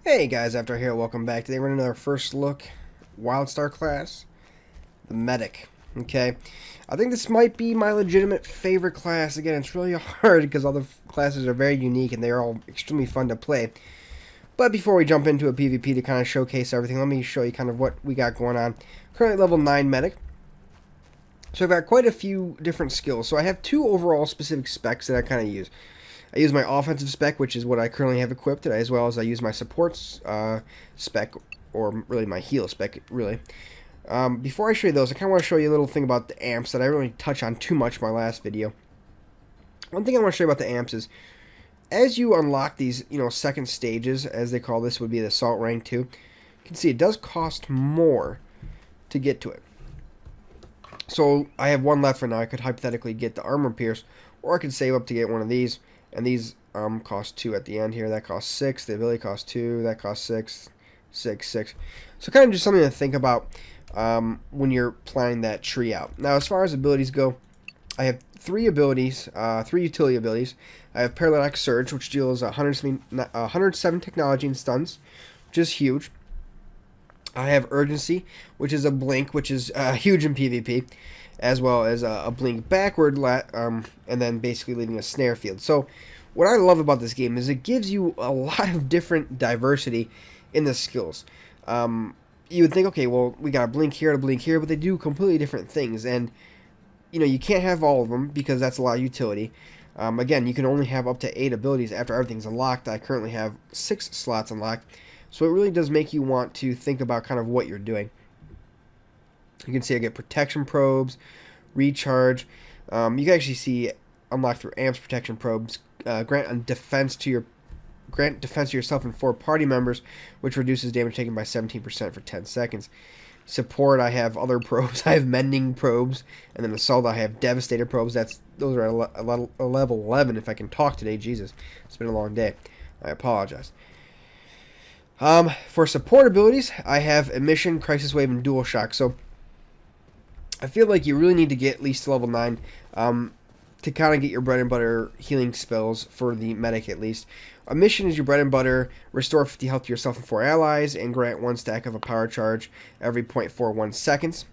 Hey guys, After here, welcome back. Today we're in our first look, Wildstar class, the Medic. Okay, I think this might be my legitimate favorite class. Again, it's really hard because all the classes are very unique and they're all extremely fun to play. But before we jump into a PvP to kind of showcase everything, let me show you kind of what we got going on. Currently level 9 Medic. So I've got quite a few different skills. So I have two overall specific specs that I kind of use. I use my offensive spec, which is what I currently have equipped, as well as I use my supports spec, or really my heal spec, really. Before I show you those, I kind of want to show you a little thing about the amps that I really touch on too much in my last video. One thing I want to show you about the amps is, as you unlock these, second stages, as they call this, would be the Assault Rank 2, you can see it does cost more to get to it. So I have one left for now. I could hypothetically get the Armor Pierce, or I could save up to get one of these. And these cost 2 at the end here. That costs 6. The ability costs 2. That costs 6. 6, 6. So kind of just something to think about when you're planning that tree out. Now, as far as abilities go, I have 3 abilities, 3 utility abilities. I have Paralytic Surge, which deals 107 technology and stuns, which is huge. I have Urgency, which is a blink, which is huge in PvP, as well as a blink backward, and then basically leaving a snare field. So what I love about this game is it gives you a lot of different diversity in the skills. You would think, okay, well, we got a blink here, but they do completely different things, and you can't have all of them because that's a lot of utility. Again, you can only have up to 8 abilities after everything's unlocked. I currently have 6 slots unlocked. So it really does make you want to think about kind of what you're doing. You can see I get protection probes, recharge. You can actually see unlock through amps protection probes. Grant defense to yourself and 4 party members, which reduces damage taken by 17% for 10 seconds. Support, I have other probes. I have mending probes, and then assault, I have devastator probes. Those are a level 11. If I can talk today, Jesus, it's been a long day. I apologize. For support abilities, I have Emission, Crisis Wave, and Dual Shock. So I feel like you really need to get at least level 9 to kind of get your bread and butter healing spells for the Medic at least. Emission is your bread and butter. Restore 50 health to yourself and 4 allies, and grant 1 stack of a power charge every 0.41 seconds.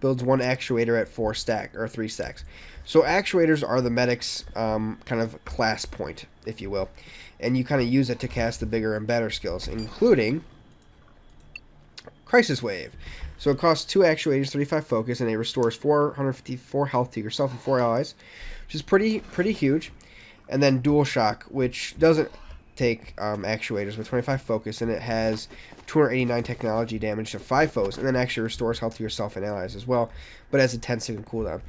Builds 1 actuator at 3 stacks. So actuators are the Medic's kind of class point, if you will. And you kind of use it to cast the bigger and better skills, including Crisis Wave. So it costs 2 actuators, 35 focus, and it restores 454 health to yourself and 4 allies, which is pretty huge. And then Dual Shock, which doesn't take actuators, with 25 focus, and it has 289 technology damage to 5 foes, and then actually restores health to yourself and allies as well, but has a 10-second cooldown.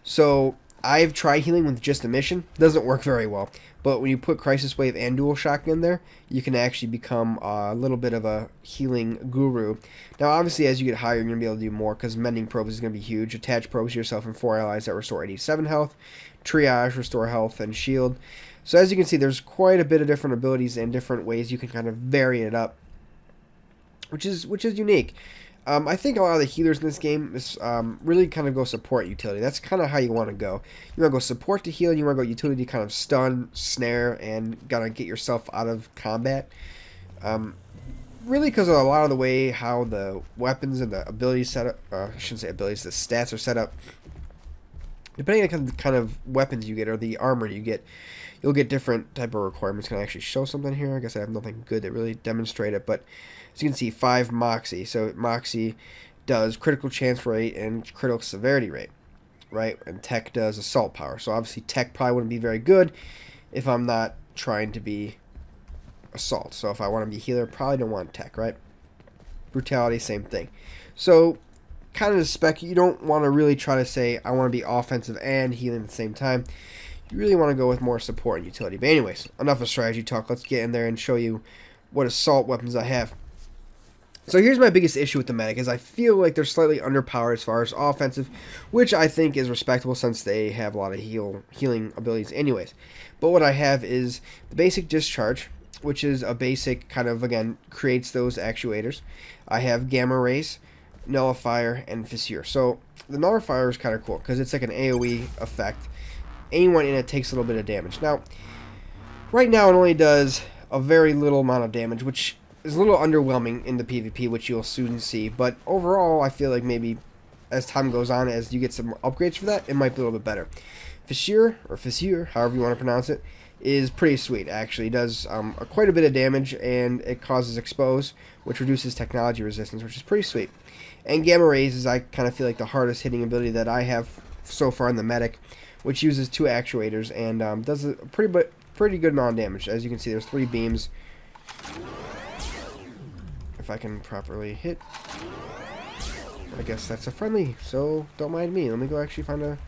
So I've tried healing with just Emission. Doesn't work very well. But when you put Crisis Wave and Dual Shock in there, you can actually become a little bit of a healing guru. Now, obviously, as you get higher, you're going to be able to do more, because Mending Probes is going to be huge. Attach Probes to yourself and 4 allies that restore 87 health. Triage, restore health and shield. So as you can see, there's quite a bit of different abilities and different ways you can kind of vary it up, which is unique. I think a lot of the healers in this game is really kind of go support utility. That's kind of how you want to go. You want to go support to heal, and you want to go utility to kind of stun, snare, and kind of get yourself out of combat. Really because of a lot of the way how the weapons and the abilities set up, I shouldn't say abilities, the stats are set up. Depending on the kind of weapons you get or the armor you get, you'll get different type of requirements. Can I actually show something here? I guess I have nothing good that really demonstrate it, but as you can see, 5 Moxie. So Moxie does critical chance rate and critical severity rate, right? And Tech does assault power. So obviously Tech probably wouldn't be very good if I'm not trying to be assault. So if I want to be healer, probably don't want Tech, right? Brutality, same thing. So kind of the spec, you don't want to really try to say, I want to be offensive and healing at the same time. You really want to go with more support and utility. But anyways, enough of strategy talk. Let's get in there and show you what assault weapons I have. So here's my biggest issue with the Medic, is I feel like they're slightly underpowered as far as offensive, which I think is respectable since they have a lot of healing abilities anyways. But what I have is the basic Discharge, which is a basic kind of, again, creates those actuators. I have Gamma Rays, Nullifier, and Fissure. So the Nullifier is kind of cool because it's like an AoE effect. Anyone in it takes a little bit of damage. Now, right now it only does a very little amount of damage, which is a little underwhelming in the PvP, which you'll soon see. But overall, I feel like maybe as time goes on, as you get some upgrades for that, it might be a little bit better. Fissure, however you want to pronounce it, is pretty sweet, actually. It does quite a bit of damage, and it causes expose, which reduces technology resistance, which is pretty sweet. And Gamma Rays is, I kind of feel like, the hardest hitting ability that I have so far in the Medic, which uses 2 actuators and does a pretty good amount of damage. As you can see, there's 3 beams. If I can properly hit, I guess that's a friendly, so don't mind me. Let me go actually find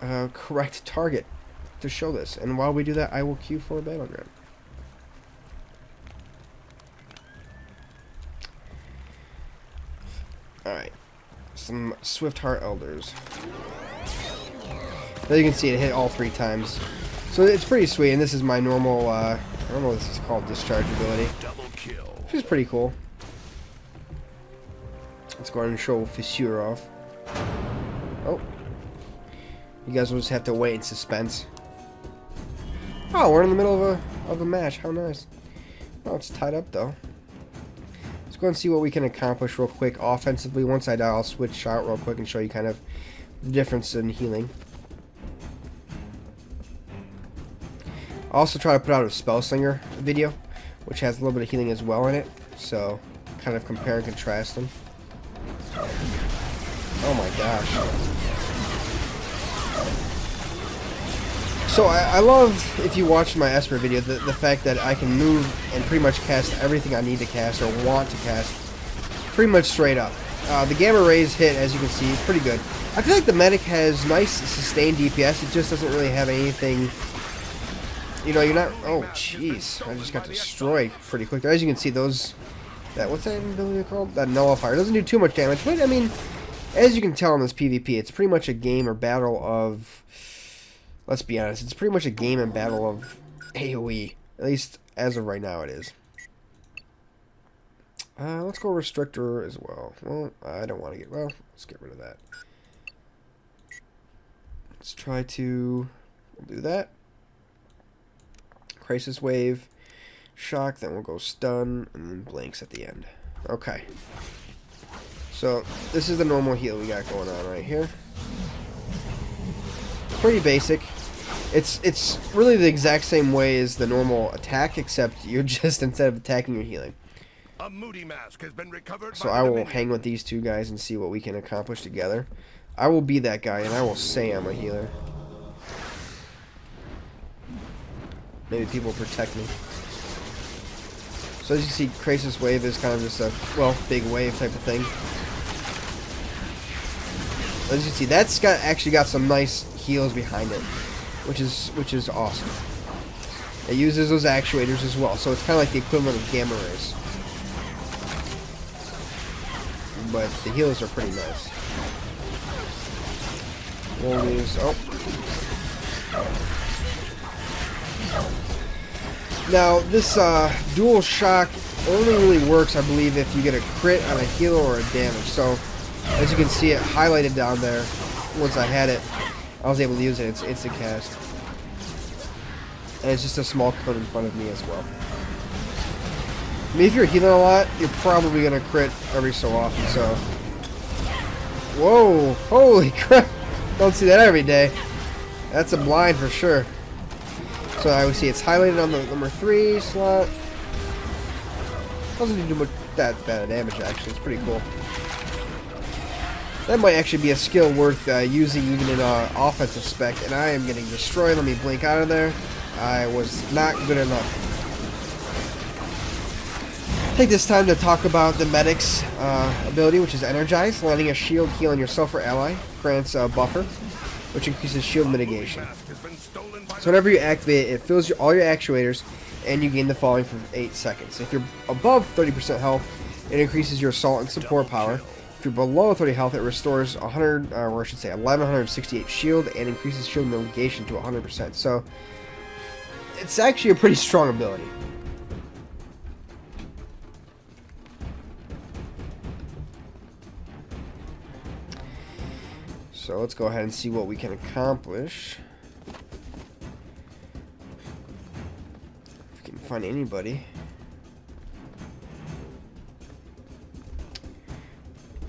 a correct target to show this. And while we do that, I will queue for a battleground. Alright. Some Swift Heart Elders. As you can see, it hit all 3 times. So it's pretty sweet, and this is my normal, I don't know what this is called, discharge ability. Which is pretty cool. Let's go ahead and show Fissure off. Oh. You guys will just have to wait in suspense. Oh, we're in the middle of a match. How nice. Oh, it's tied up, though. Let's go and see what we can accomplish real quick offensively. Once I die, I'll switch out real quick and show you kind of the difference in healing. I'll also try to put out a Spellslinger video, which has a little bit of healing as well in it. So, kind of compare and contrast them. Oh my gosh. So I love, if you watch my Esper video, the fact that I can move and pretty much cast everything I need to cast or want to cast pretty much straight up. The Gamma Rays hit, as you can see, pretty good. I feel like the Medic has nice sustained DPS. It just doesn't really have anything, you know, you're not, oh jeez, I just got destroyed pretty quick. As you can see, those, what's that ability called? That Nullifier. It doesn't do too much damage, but I mean, as you can tell in this PvP, it's pretty much a game or battle of, let's be honest, it's pretty much a game and battle of AoE. At least as of right now it is. Let's go Restrictor as well. Well, I don't want to get, well, let's get rid of that. Let's try to do that. Crisis Wave, Shock, then we'll go Stun, and then Blanks at the end. Okay. So, this is the normal heal we got going on right here. Pretty basic. It's really the exact same way as the normal attack, except you're just, instead of attacking, you're healing. A moody mask has been recovered. So I will hang with these 2 guys and see what we can accomplish together. I will be that guy, and I will say I'm a healer. Maybe people will protect me. So as you see, Crisis Wave is kind of just a, well, big wave type of thing. As you see, that's actually got some nice heals behind it, which is awesome. It uses those actuators as well, so it's kind of like the equivalent of Gamma Rays. But the heals are pretty nice. We'll use, oh. Now, this dual shock only really works, I believe, if you get a crit on a heal or a damage. So, as you can see, it highlighted down there. Once I had it, I was able to use it. It's instant cast. And it's just a small cone in front of me as well. I mean, if you're healing a lot, you're probably going to crit every so often, so. Whoa! Holy crap! Don't see that every day. That's a blind for sure. So I would see it's highlighted on the number 3 slot. Doesn't do much that bad of damage, actually. It's pretty cool. That might actually be a skill worth using even in offensive spec, and I am getting destroyed. Let me blink out of there. I was not good enough. Take this time to talk about the Medic's ability, which is Energize. Landing a shield, healing yourself or ally. Grants a buffer, which increases shield mitigation. So whenever you activate it, it fills all your actuators, and you gain the following for 8 seconds. If you're above 30% health, it increases your assault and support power. If you're below 30 health, it restores 100, or I should say 1168 shield, and increases shield mitigation to 100%. So it's actually a pretty strong ability. So let's go ahead and see what we can accomplish. If we can find anybody.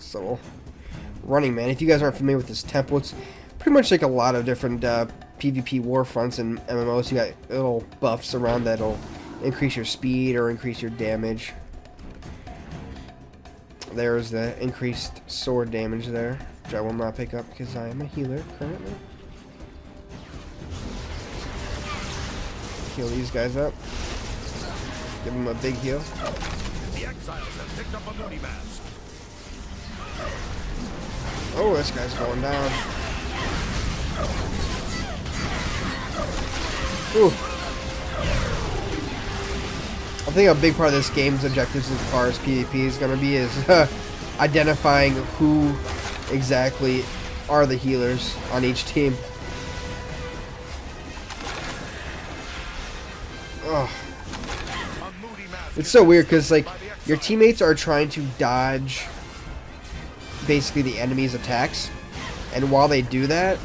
This little running man. If you guys aren't familiar with this temple, it's pretty much like a lot of different PvP war fronts and MMOs. You got little buffs around that'll increase your speed or increase your damage. There's the increased sword damage there, which I will not pick up because I am a healer currently. Heal these guys up. Give them a big heal. The exiles have picked up a moody mask. Oh, this guy's going down. Ooh. I think a big part of this game's objectives as far as PvP is going to be is identifying who exactly are the healers on each team. Oh. It's so weird because like your teammates are trying to dodge basically the enemy's attacks, and while they do that,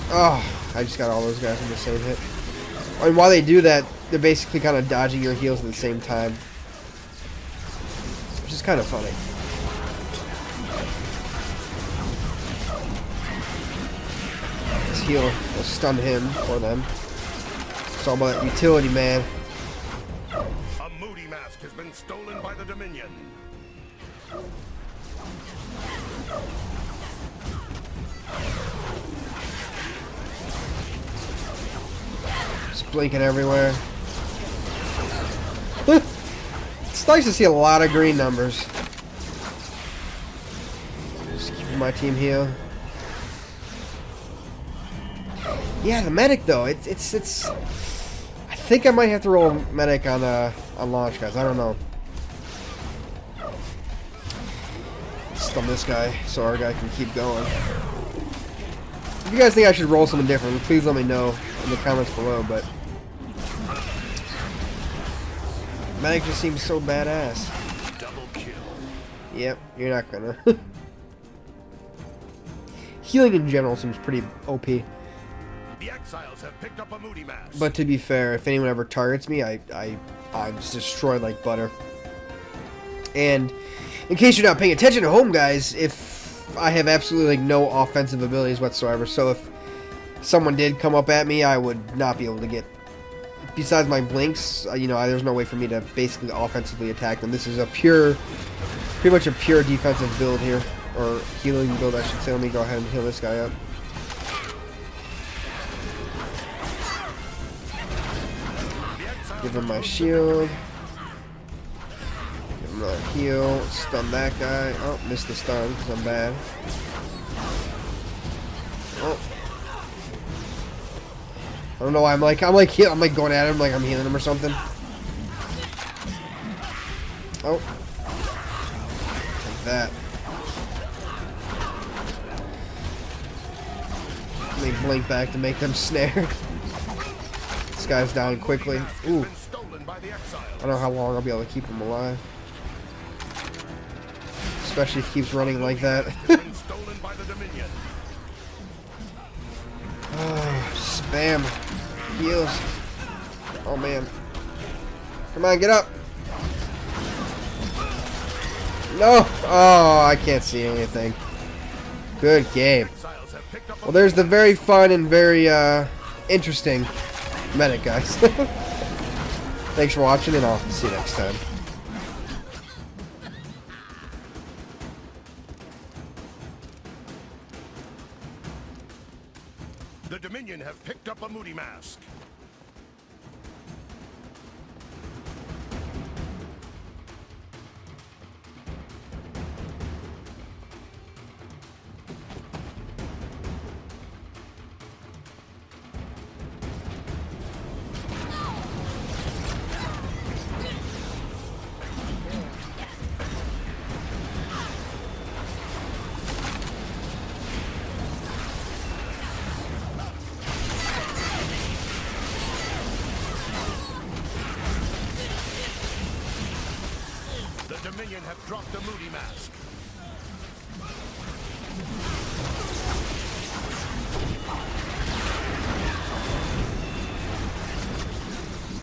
oh, I just got all those guys in the same hit. And while they do that, they're basically kind of dodging your heals at the same time, which is kind of funny. This heal will stun him or them. It's all about that utility, man. A moody mask has been stolen by the Dominion. Just blinking everywhere. It's nice to see a lot of green numbers. Just keeping my team heal. Yeah, the medic though, it's. I think I might have to roll medic on launch, guys. I don't know. Stun this guy so our guy can keep going. If you guys think I should roll something different, please let me know in the comments below. But medic just seems so badass. Double kill. Yep, you're not gonna. Healing in general seems pretty OP. The exiles have picked up a moody mask. But to be fair, if anyone ever targets me, I'm just destroyed like butter. And in case you're not paying attention at home, guys, if I have absolutely like no offensive abilities whatsoever, so if someone did come up at me, I would not be able to get. Besides my blinks, you know, there's no way for me to basically offensively attack them. This is a pretty much a pure defensive build here, or healing build, I should say. Let me go ahead and heal this guy up. Give him my shield. Give him another heal. Stun that guy. Oh, missed the stun because I'm bad. Oh. I don't know why I'm like going at him like I'm healing him or something. Oh. Like that. Let me blink back to make them snare. This guy's dying quickly. Ooh. I don't know how long I'll be able to keep him alive. Especially if he keeps running like that. Oh, spam. Heals. Oh man. Come on, get up. No. Oh, I can't see anything. Good game. Well, there's the very fun and very interesting medic, guys. Thanks for watching, and I'll see you next time. The Dominion have picked up a moody mask. The Dominion have dropped a moody mask.